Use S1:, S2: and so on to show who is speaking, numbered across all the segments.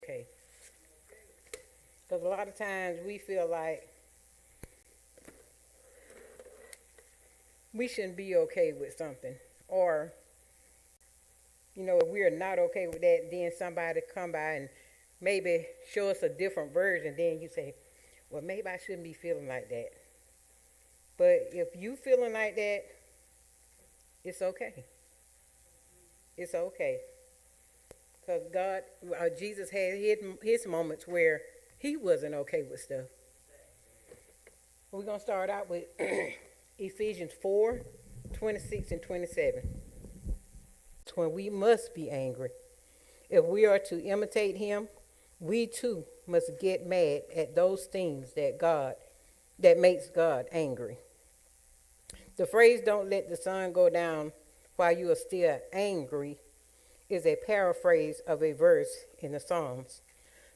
S1: okay. Because a lot of times we feel like we shouldn't be okay with something. Or, if we're not okay with that, then somebody come by and maybe show us a different version. Then you say, well, maybe I shouldn't be feeling like that. But if you feeling like that, it's okay. It's okay. Because Jesus had his moments where he wasn't okay with stuff. We're going to start out with Ephesians 4:26 and 27. It's when we must be angry. If we are to imitate him, we too must get mad at those things that makes God angry. The phrase "don't let the sun go down while you are still angry" is a paraphrase of a verse in the Psalms.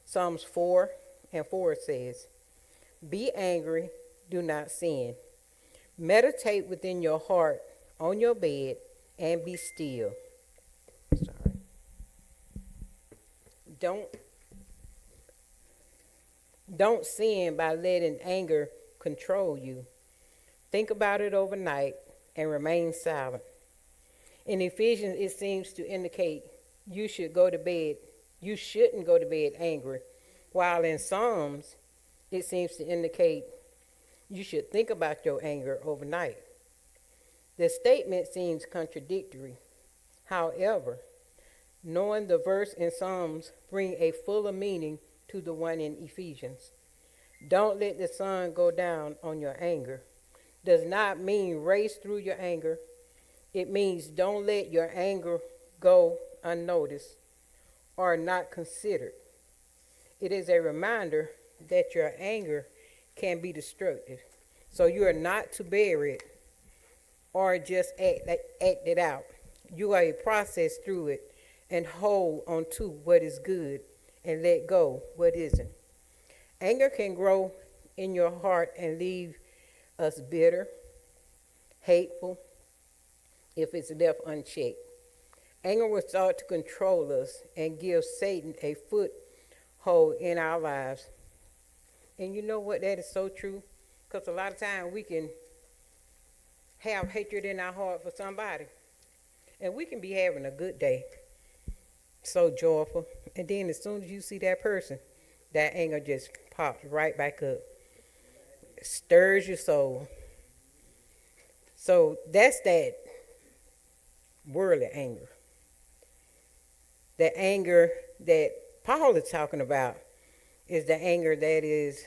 S1: Psalms 4:4 says, "Be angry, do not sin. Meditate within your heart on your bed and be still." Sorry. Don't sin by letting anger control you. Think about it overnight and remain silent. In Ephesians, it seems to indicate you shouldn't go to bed angry, while in Psalms, it seems to indicate you should think about your anger overnight. The statement seems contradictory. However, knowing the verse in Psalms bring a fuller meaning to the one in Ephesians. Don't let the sun go down on your anger does not mean race through your anger. It means don't let your anger go unnoticed or not considered. It is a reminder that your anger can be destructive. So you are not to bury it or just act it out. You are to process through it and hold on to what is good and let go what isn't. Anger can grow in your heart and leave us bitter, hateful, if it's left unchecked. Anger will start to control us and give Satan a foothold in our lives. And you know what? That is so true. Because a lot of times we can have hatred in our heart for somebody. And we can be having a good day, so joyful. And then as soon as you see that person, that anger just pops right back up. It stirs your soul. So that's that worldly anger. The anger that Paul is talking about is the anger that is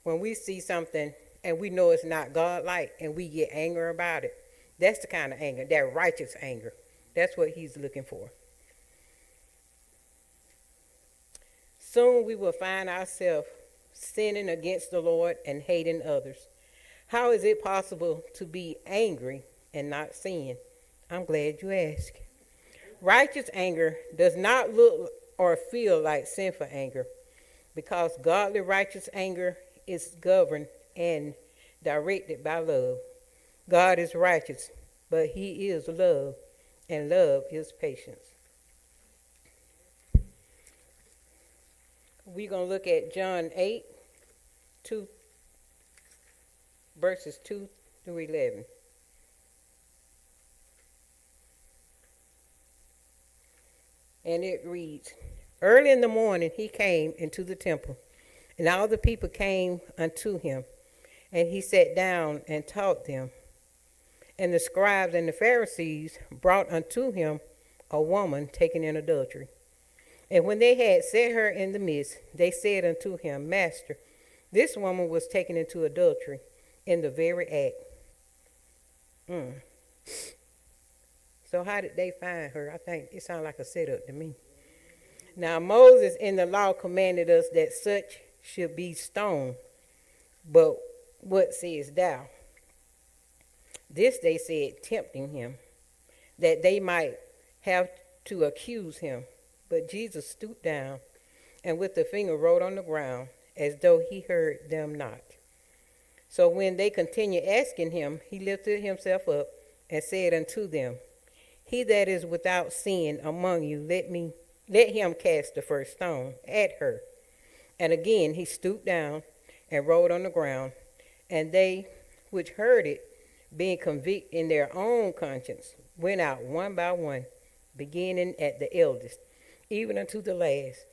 S1: when we see something and we know it's not God-like and we get angry about it. That's the kind of anger, that righteous anger. That's what he's looking for. Soon we will find ourselves sinning against the Lord and hating others. How is it possible to be angry and not sin? I'm glad you asked. Righteous anger does not look or feel like sinful anger because godly righteous anger is governed and directed by love. God is righteous, but he is love, and love is patience. We're going to look at John 8, verses 2 through 11. And it reads, "Early in the morning he came into the temple, and all the people came unto him, and he sat down and taught them. And the scribes and the Pharisees brought unto him a woman taken in adultery. And when they had set her in the midst, they said unto him, Master, this woman was taken into adultery in the very act." So how did they find her? I think it sounds like a setup to me. "Now Moses in the law commanded us that such should be stoned. But what sayest thou?" This they said, tempting him, that they might have to accuse him. But Jesus stooped down and with the finger wrote on the ground, as though he heard them not. So when they continued asking him, he lifted himself up and said unto them, "He that is without sin among you, let let him cast the first stone at her. And again he stooped down and rolled on the ground. And they which heard it, being convicted in their own conscience, went out one by one, beginning at the eldest, even unto the last.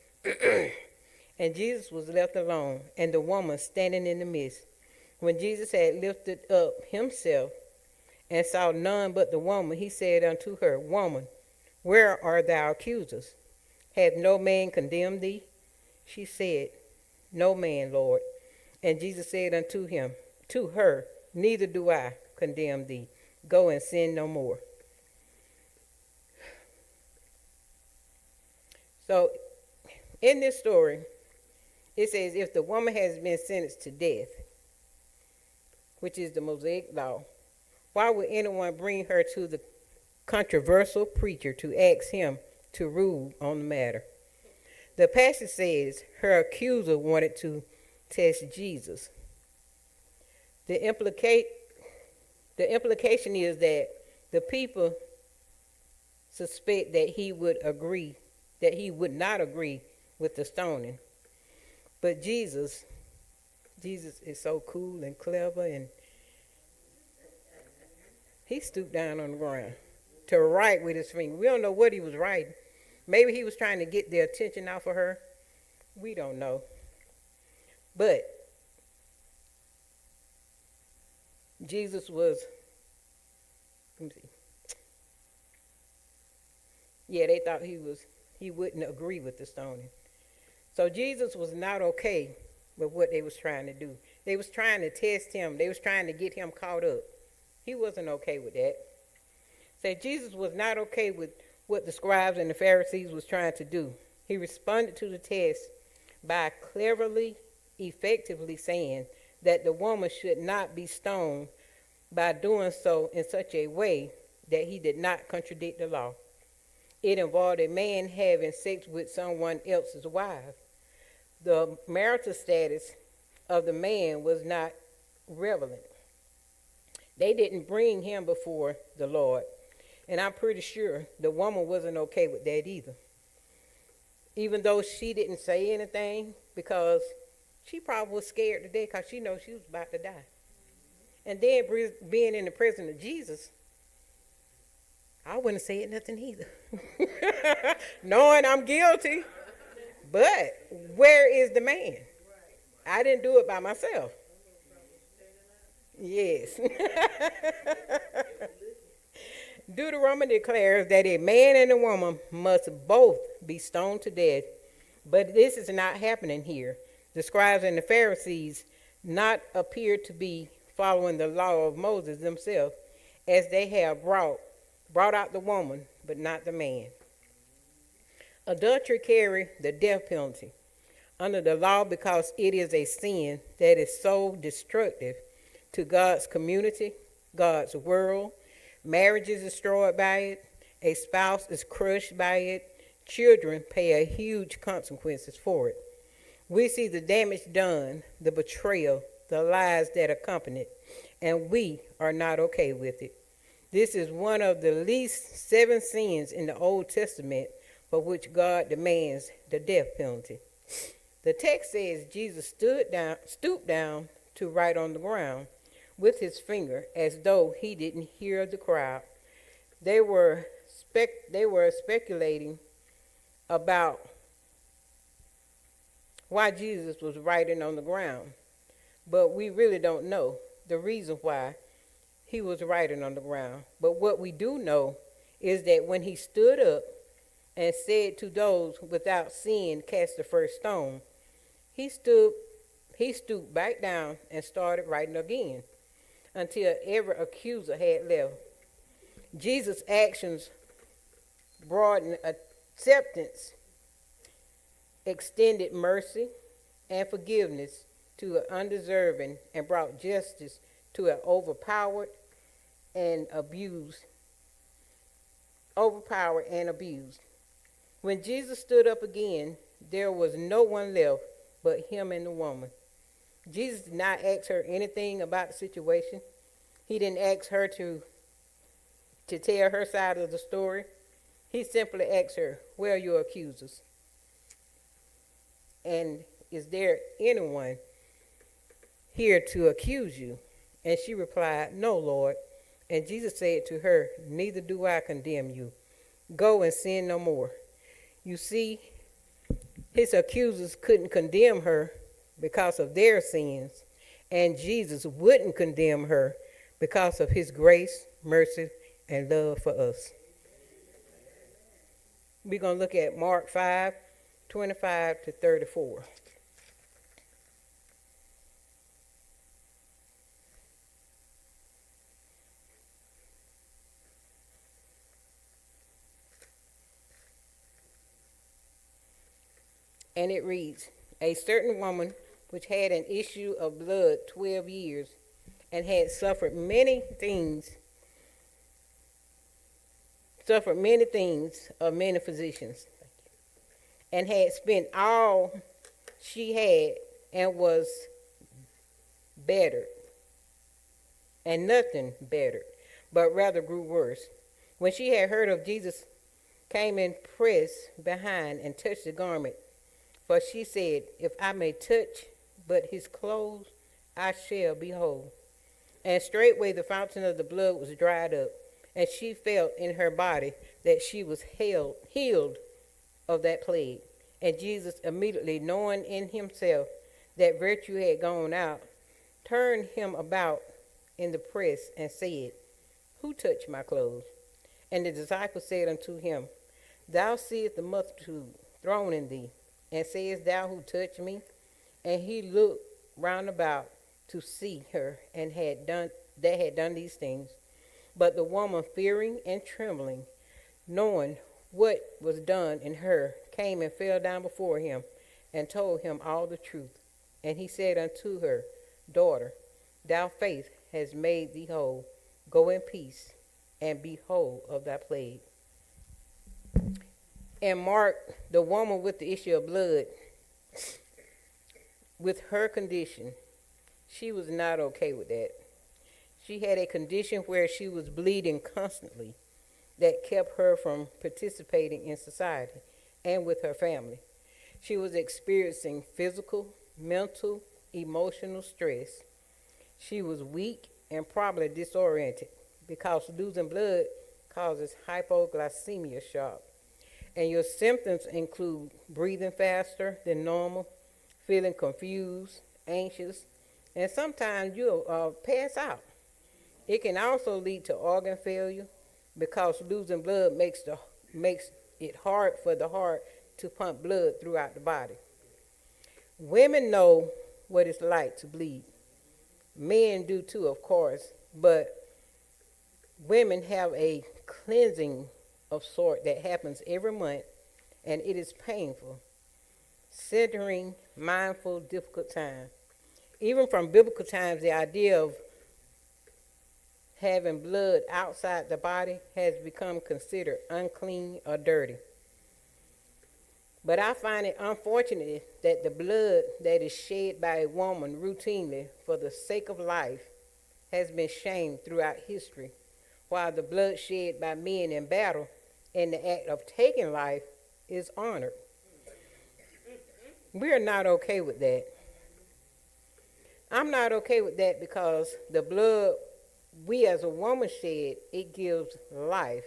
S1: And Jesus was left alone, and the woman standing in the midst. When Jesus had lifted up himself and saw none but the woman, he said unto her, Woman, where are thy accusers? Hath no man condemned thee? She said, No man, Lord. And Jesus said to her, Neither do I condemn thee. Go and sin no more. So, in this story, it says, if the woman has been sentenced to death, which is the Mosaic law, why would anyone bring her to the controversial preacher to ask him to rule on the matter? The passage says her accuser wanted to test Jesus. The implication is that the people suspect that he would not agree with the stoning. But Jesus is so cool and clever, and he stooped down on the ground to write with his finger. We don't know what he was writing. Maybe he was trying to get the attention off of her. We don't know. But Jesus was, let me see. Yeah, they thought he wouldn't agree with the stoning. So Jesus was not okay with what they was trying to do. They was trying to test him. They was trying to get him caught up. He wasn't okay with that. So Jesus was not okay with what the scribes and the Pharisees was trying to do. He responded to the test by cleverly, effectively saying that the woman should not be stoned, by doing so in such a way that he did not contradict the law. It involved a man having sex with someone else's wife. The marital status of the man was not relevant. They didn't bring him before the Lord. And I'm pretty sure the woman wasn't okay with that either. Even though she didn't say anything, because she probably was scared to death because she knows she was about to die. And then being in the presence of Jesus, I wouldn't have said nothing either. Knowing I'm guilty. But where is the man? I didn't do it by myself. Yes. Deuteronomy declares that a man and a woman must both be stoned to death. But this is not happening here. The scribes and the Pharisees not appear to be following the law of Moses themselves, as they have brought out the woman, but not the man. Adultery carries the death penalty under the law because it is a sin that is so destructive to God's community, God's world. Marriage is destroyed by it. A spouse is crushed by it. Children pay a huge consequences for it. We see the damage done, the betrayal, the lies that accompany it, and we are not okay with it. This is one of the least 7 sins in the Old Testament for which God demands the death penalty. The text says Jesus stooped down to write on the ground with his finger, as though he didn't hear the crowd. They were speculating about why Jesus was writing on the ground, but we really don't know the reason why he was writing on the ground. But what we do know is that when he stood up and said to those without sin, cast the first stone, he stooped back down and started writing again until every accuser had left. Jesus' actions broadened acceptance, extended mercy and forgiveness to an undeserving, and brought justice to an overpowered and abused. When Jesus stood up again, there was no one left but him and the woman. Jesus did not ask her anything about the situation. He didn't ask her to tell her side of the story. He simply asked her, "Where are your accusers? And is there anyone here to accuse you?" And she replied, "No, Lord." And Jesus said to her, "Neither do I condemn you. Go and sin no more." You see, his accusers couldn't condemn her because of their sins, and Jesus wouldn't condemn her because of his grace, mercy, and love for us. We're going to look at Mark 5:25-34. And it reads, "A certain woman which had an issue of blood 12 years and had suffered many things of many physicians, and had spent all she had and was bettered, and nothing bettered, but rather grew worse. When she had heard of Jesus, came and pressed behind and touched the garment. For she said, If I may touch but his clothes, I shall be whole. And straightway the fountain of the blood was dried up, and she felt in her body that she was healed of that plague. And Jesus, immediately knowing in himself that virtue had gone out, turned him about in the press and said, Who touched my clothes? And the disciples said unto him, Thou seest the multitude thrown in thee, and sayest thou, Who touched me? And he looked round about to see her and had done these things. But the woman, fearing and trembling, knowing what was done in her, came and fell down before him and told him all the truth. And he said unto her, Daughter, thy faith has made thee whole. Go in peace and be whole of thy plague. And Mark, the woman with the issue of blood, with her condition, she was not okay with that. She had a condition where she was bleeding constantly that kept her from participating in society and with her family. She was experiencing physical, mental, emotional stress. She was weak and probably disoriented because losing blood causes hypoglycemia shock. And your symptoms include breathing faster than normal, feeling confused, anxious, and sometimes you'll pass out. It can also lead to organ failure because losing blood makes it hard for the heart to pump blood throughout the body. Women know what it's like to bleed. Men do too, of course, but women have a cleansing of sort that happens every month, and it is painful, centering, mindful, difficult time. Even from biblical times, the idea of having blood outside the body has become considered unclean or dirty. But I find it unfortunate that the blood that is shed by a woman routinely for the sake of life has been shamed throughout history, while the blood shed by men in battle in the act of taking life is honored. We're not okay with that. I'm not okay with that because the blood we as a woman shed, it gives life,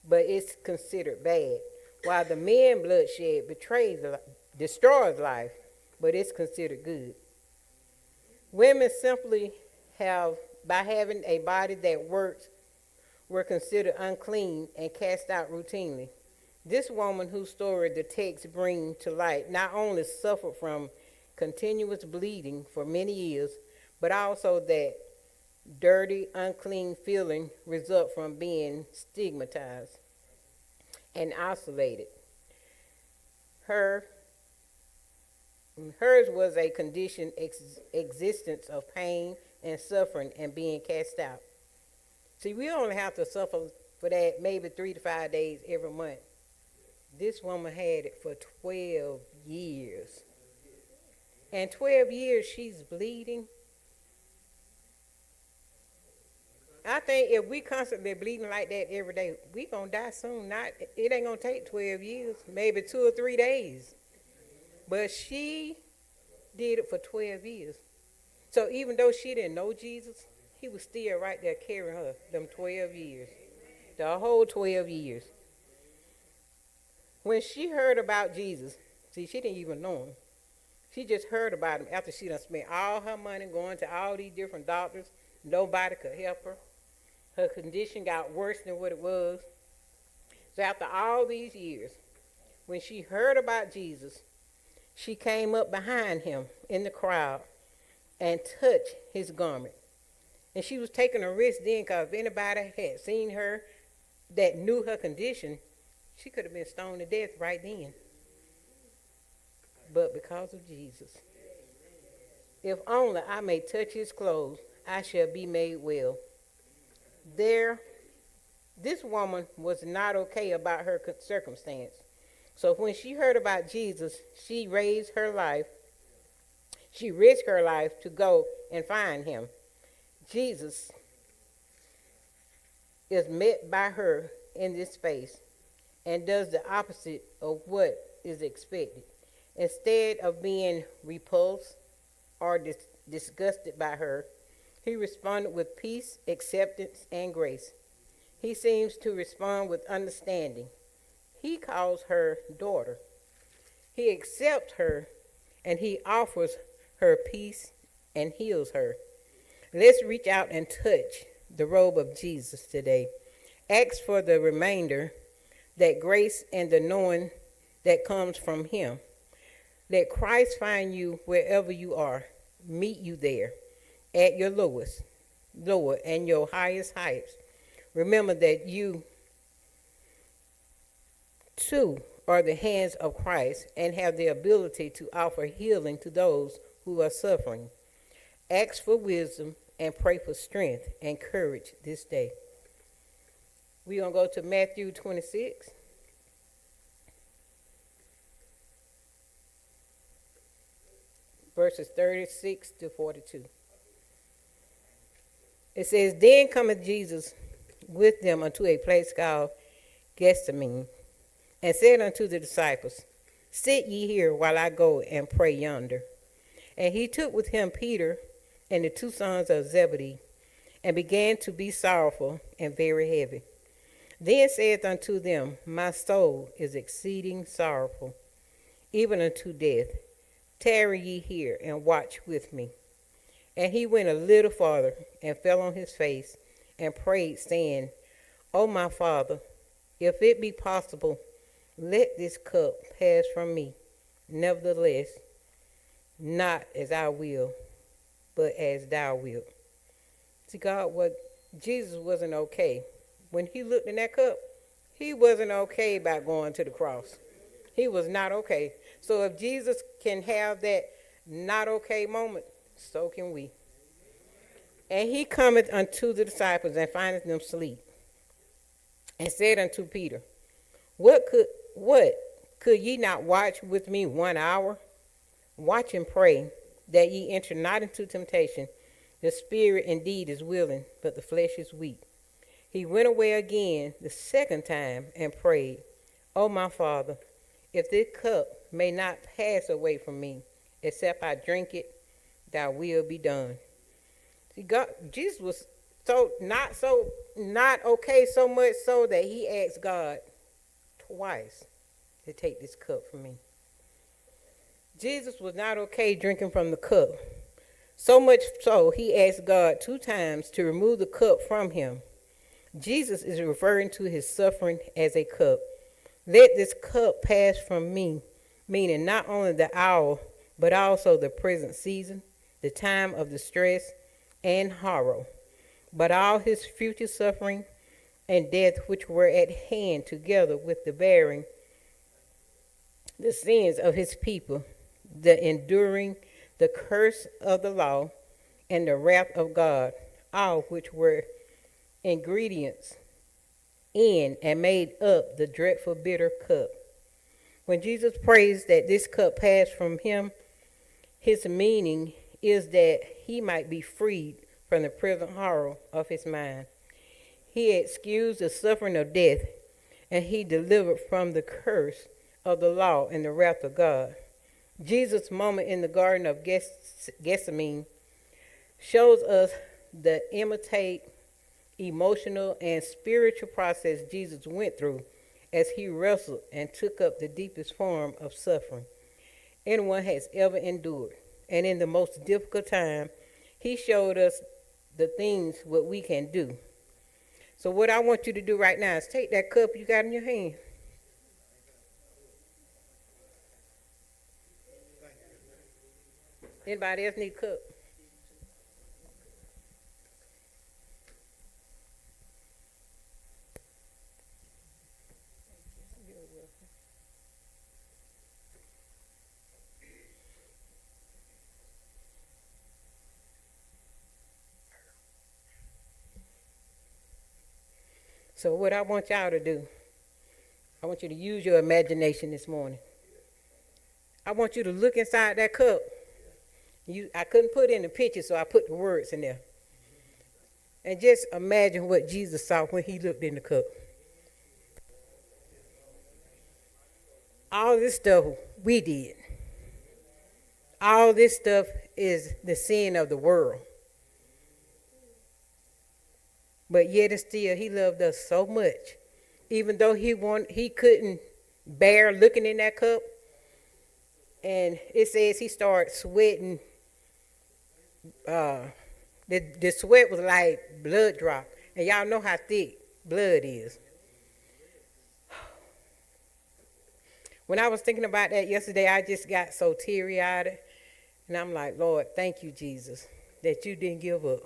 S1: but it's considered bad. While the men blood shed destroys life, but it's considered good. Women simply by having a body that works, were considered unclean and cast out routinely. This woman whose story the text brings to light not only suffered from continuous bleeding for many years, but also that dirty, unclean feeling result from being stigmatized and isolated. Hers was a conditioned existence of pain and suffering and being cast out. See, we only have to suffer for that maybe 3 to 5 days every month. This woman had it for 12 years. And 12 years she's bleeding. I think if we constantly bleeding like that every day, we gonna die soon. Not it ain't gonna take 12 years, maybe 2 or 3 days. But she did it for 12 years. So even though she didn't know Jesus, he was still right there carrying her them 12 years, the whole 12 years. When she heard about Jesus, see, she didn't even know him. She just heard about him after she done spent all her money going to all these different doctors. Nobody could help her. Her condition got worse than what it was. So after all these years, when she heard about Jesus, she came up behind him in the crowd and touched his garment. And she was taking a risk then, because if anybody had seen her that knew her condition, she could have been stoned to death right then. But because of Jesus, if only I may touch his clothes, I shall be made well. This woman was not okay about her circumstance. So when she heard about Jesus, she risked her life to go and find him. Jesus is met by her in this space and does the opposite of what is expected. Instead of being repulsed or disgusted by her, he responded with peace, acceptance, and grace. He seems to respond with understanding. He calls her daughter. He accepts her, and he offers her peace and heals her. Let's reach out and touch the robe of Jesus today. Ask for the remainder, that grace and the knowing that comes from him. Let Christ find you wherever you are, meet you there, at your lower and your highest heights. Remember that you too are the hands of Christ and have the ability to offer healing to those who are suffering. Ask for wisdom and pray for strength and courage this day. We're going to go to Matthew 26. Verses 36 to 42. It says, Then cometh Jesus with them unto a place called Gethsemane, and said unto the disciples, Sit ye here while I go and pray yonder. And he took with him Peter and the two sons of Zebedee, and began to be sorrowful and very heavy. Then saith unto them, My soul is exceeding sorrowful, even unto death. Tarry ye here and watch with me. And he went a little farther and fell on his face and prayed, saying, O my Father, if it be possible, let this cup pass from me. Nevertheless, not as I will, but as thou wilt. See, Jesus wasn't okay. When he looked in that cup, he wasn't okay about going to the cross. He was not okay. So if Jesus can have that not okay moment, so can we. And he cometh unto the disciples and findeth them asleep, and said unto Peter, What could ye not watch with me 1 hour? Watch and pray, that ye enter not into temptation. The spirit indeed is willing, but the flesh is weak. He went away again the second time and prayed, O my Father, if this cup may not pass away from me, except I drink it, thy will be done. See, Jesus was not okay, so much so that he asked God twice to take this cup from me. Jesus was not okay drinking from the cup. So much so, he asked God 2 times to remove the cup from him. Jesus is referring to his suffering as a cup. Let this cup pass from me, meaning not only the hour, but also the present season, the time of distress and horror, but all his future suffering and death which were at hand, together with the bearing the sins of his people, the enduring the curse of the law, and the wrath of God, all which were ingredients in and made up the dreadful bitter cup. When Jesus prays that this cup pass from him, his meaning is that he might be freed from the present horror of his mind. He excused the suffering of death, and he delivered from the curse of the law and the wrath of God. Jesus' moment in the Garden of Gethsemane shows us the imitate emotional and spiritual process Jesus went through as he wrestled and took up the deepest form of suffering anyone has ever endured. And in the most difficult time, he showed us the things what we can do. So what I want you to do right now is take that cup you got in your hand. Anybody else need a cup? So what I want y'all to do, I want you to use your imagination this morning. I want you to look inside that cup. I couldn't put in the picture, so I put the words in there. And just imagine what Jesus saw when he looked in the cup. All this stuff we did. All this stuff is the sin of the world. But yet and still, he loved us so much. Even though he couldn't bear looking in that cup. And it says he started sweating. The sweat was like blood drop. And y'all know how thick blood is. When I was thinking about that yesterday, I just got so teary-eyed. And I'm like, Lord, thank you, Jesus, that you didn't give up.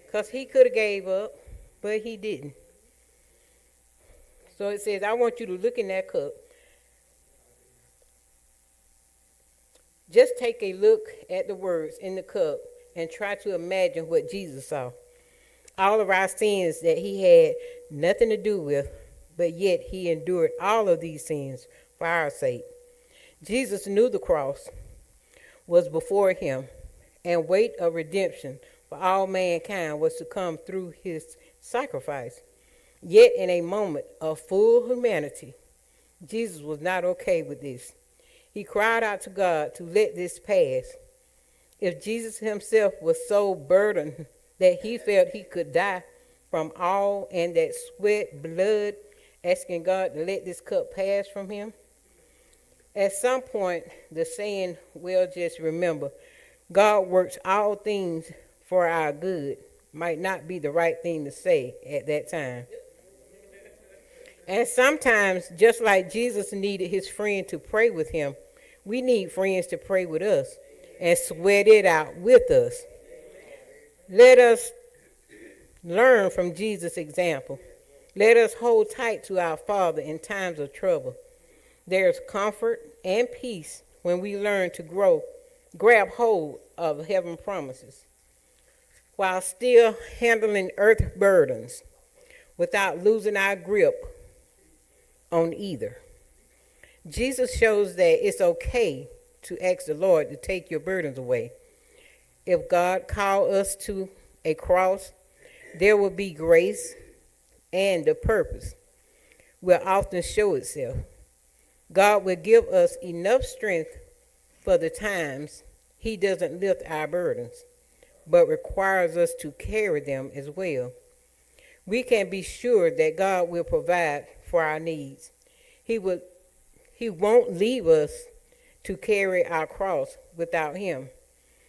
S1: Because he could have gave up, but he didn't. So it says, I want you to look in that cup. Just take a look at the words in the cup and try to imagine what Jesus saw. All of our sins that he had nothing to do with, but yet he endured all of these sins for our sake. Jesus knew the cross was before him, and weight of redemption for all mankind was to come through his sacrifice. Yet in a moment of full humanity, Jesus was not okay with this. He cried out to God to let this pass. If Jesus himself was so burdened that he felt he could die from all and that sweat blood, asking God to let this cup pass from him, at some point the saying, well, just remember, God works all things for our good, might not be the right thing to say at that time. And sometimes, just like Jesus needed his friend to pray with him, we need friends to pray with us and sweat it out with us. Let us learn from Jesus' example. Let us hold tight to our Father in times of trouble. There's comfort and peace when we learn to grab hold of heaven's promises, while still handling earth burdens without losing our grip on either. Jesus shows that it's okay to ask the Lord to take your burdens away. If God called us to a cross, there will be grace, and the purpose will often show itself. God will give us enough strength for the times he doesn't lift our burdens, but requires us to carry them as well. We can be sure that God will provide for our needs. He won't leave us to carry our cross without him.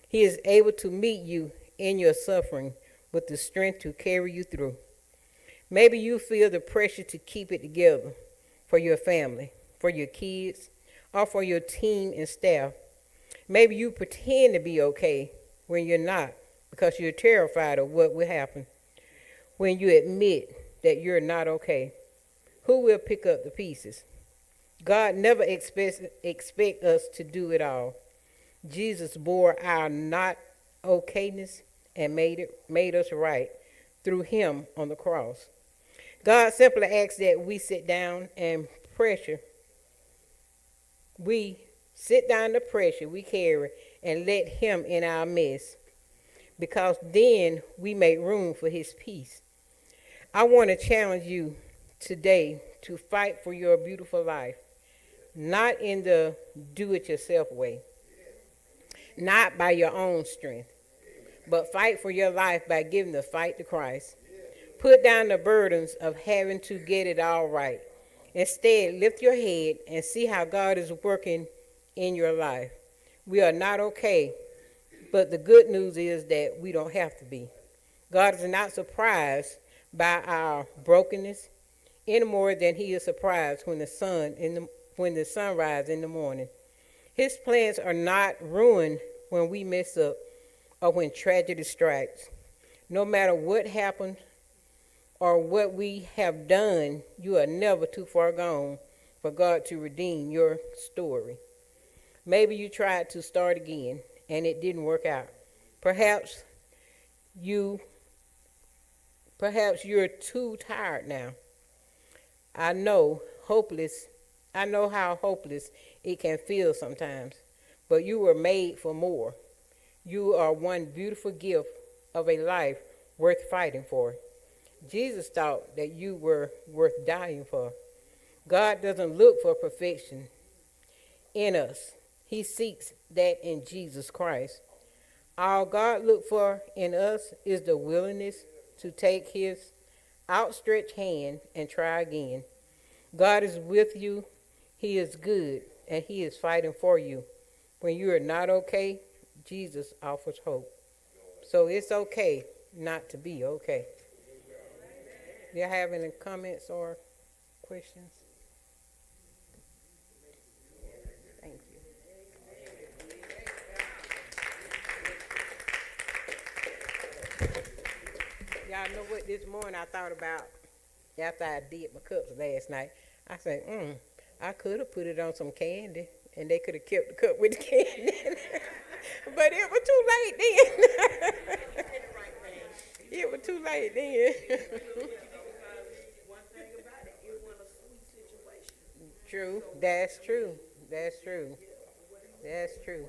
S1: He is able to meet you in your suffering with the strength to carry you through. Maybe you feel the pressure to keep it together for your family, for your kids, or for your team and staff. Maybe you pretend to be okay when you're not because you're terrified of what will happen. When you admit that you're not okay, who will pick up the pieces? God never expect us to do it all. Jesus bore our not okayness and made us right through him on the cross. God simply asks that we sit down and pressure. We sit down the pressure we carry and let him in our mess, because then we make room for his peace. I want to challenge you today to fight for your beautiful life, not in the do it yourself way, not by your own strength, but fight for your life by giving the fight to Christ. Put down the burdens of having to get it all right. Instead, lift your head and see how God is working in your life. We are not okay, but the good news is that we don't have to be. God is not surprised by our brokenness any more than he is surprised when the sun rises in the morning. His plans are not ruined when we mess up or when tragedy strikes. No matter what happens or what we have done, you are never too far gone for God to redeem your story. Maybe you tried to start again and it didn't work out. Perhaps you perhaps you're too tired now. I know hopeless I know how hopeless it can feel sometimes, but you were made for more. You are one beautiful gift of a life worth fighting for. Jesus thought that you were worth dying for. God doesn't look for perfection in us. He seeks that in Jesus Christ. All God looks for in us is the willingness to take his outstretched hand and try again. God is with you. He is good, and he is fighting for you. When you are not okay, Jesus offers hope. So it's okay not to be okay. Do you have any comments or questions? Thank you. Y'all know what this morning I thought about after I did my cups last night? I said, I could have put it on some candy and they could have kept the cup with the candy. But it was too late then. It was too late then. True. That's true. That's true. That's true.